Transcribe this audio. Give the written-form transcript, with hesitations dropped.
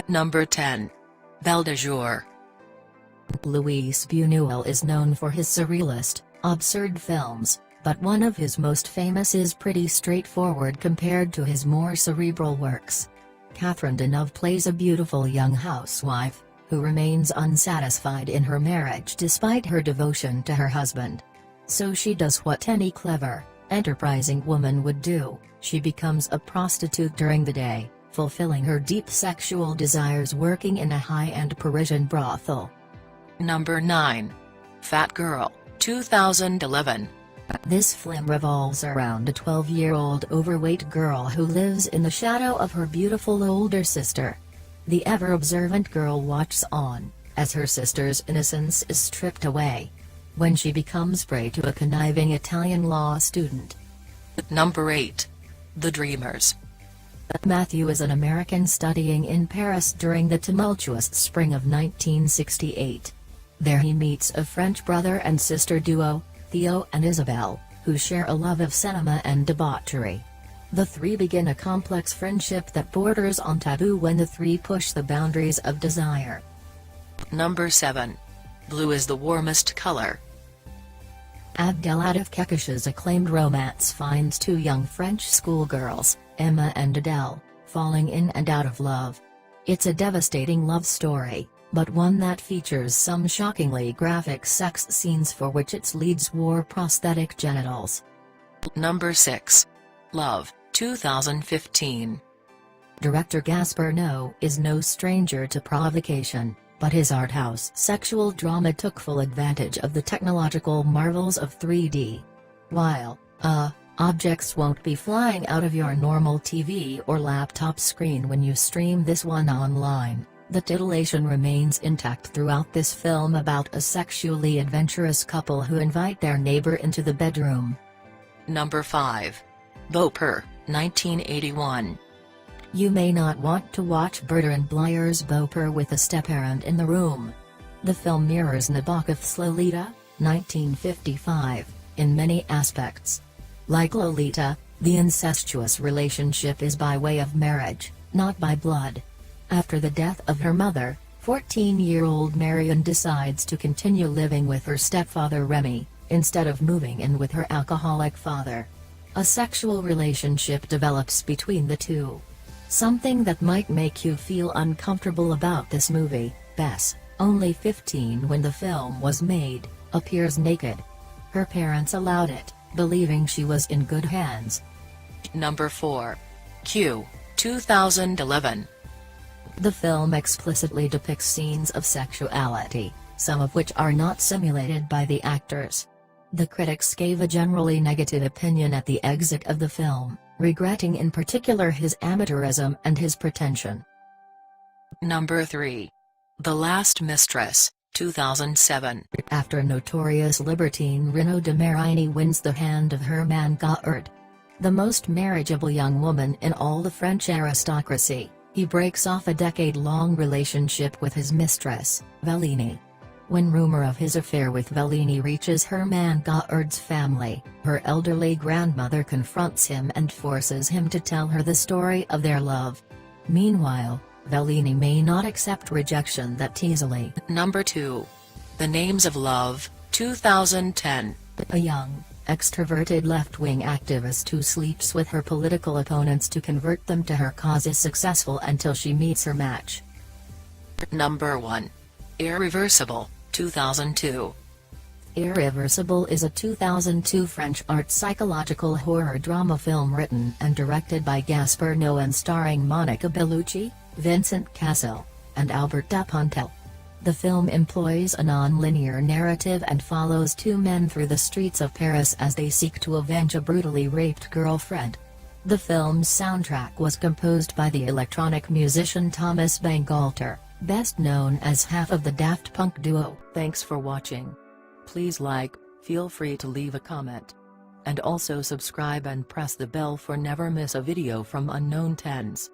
Number 10. Belle de Jour. Luis Buñuel is known for his surrealist, absurd films, but one of his most famous is pretty straightforward compared to his more cerebral works. Catherine Deneuve plays a beautiful young housewife, who remains unsatisfied in her marriage despite her devotion to her husband. So she does what any clever, enterprising woman would do: she becomes a prostitute during the day, fulfilling her deep sexual desires working in a high-end Parisian brothel. Number 9. Fat Girl, 2011. This film revolves around a 12-year-old overweight girl who lives in the shadow of her beautiful older sister. The ever-observant girl watches on, as her sister's innocence is stripped away, when she becomes prey to a conniving Italian law student. Number 8. The Dreamers. Matthew is an American studying in Paris during the tumultuous spring of 1968. There he meets a French brother and sister duo, Theo and Isabelle, who share a love of cinema and debauchery. The three begin a complex friendship that borders on taboo when the three push the boundaries of desire. Number 7. Blue is the Warmest Color. Abdelatif Kekash's acclaimed romance finds two young French schoolgirls, Emma and Adele, falling in and out of love. It's a devastating love story, but one that features some shockingly graphic sex scenes for which its leads wore prosthetic genitals. Number 6. Love, 2015. Director Gaspar Noé is no stranger to provocation, but his art house sexual drama took full advantage of the technological marvels of 3D. While, objects won't be flying out of your normal TV or laptop screen when you stream this one online, the titillation remains intact throughout this film about a sexually adventurous couple who invite their neighbor into the bedroom. Number 5. Beaupère, 1981. You may not want to watch Bertrand Blier's Beaupère with a step-parent in the room. The film mirrors Nabokov's Lolita, 1955, in many aspects. Like Lolita, the incestuous relationship is by way of marriage, not by blood. After the death of her mother, 14-year-old Marion decides to continue living with her stepfather Remy, instead of moving in with her alcoholic father. A sexual relationship develops between the two. Something that might make you feel uncomfortable about this movie: Bess, only 15 when the film was made, appears naked. Her parents allowed it, believing she was in good hands. Number 4. Q, 2011. The film explicitly depicts scenes of sexuality, some of which are not simulated by the actors. The critics gave a generally negative opinion at the exit of the film, regretting in particular his amateurism and his pretension. Number 3. The Last Mistress, 2007. After notorious libertine Renaud de Marigny wins the hand of Hermann Gottard, the most marriageable young woman in all the French aristocracy, he breaks off a decade-long relationship with his mistress, Vélini. When rumor of his affair with Vélini reaches Hermann Gottard's family, her elderly grandmother confronts him and forces him to tell her the story of their love. Meanwhile, Vélini may not accept rejection that easily. Number 2. The Names of Love, 2010. A young, extroverted left-wing activist who sleeps with her political opponents to convert them to her cause is successful until she meets her match. Number 1. Irreversible, 2002. Irreversible is a 2002 French art psychological horror drama film written and directed by Gaspar Noé and starring Monica Bellucci, Vincent Cassel, and Albert Dupontel. The film employs a non-linear narrative and follows two men through the streets of Paris as they seek to avenge a brutally raped girlfriend. The film's soundtrack was composed by the electronic musician Thomas Bangalter, best known as half of the Daft Punk duo. Thanks for watching. Please like, feel free to leave a comment. And also subscribe and press the bell for never miss a video from Unknown Tens.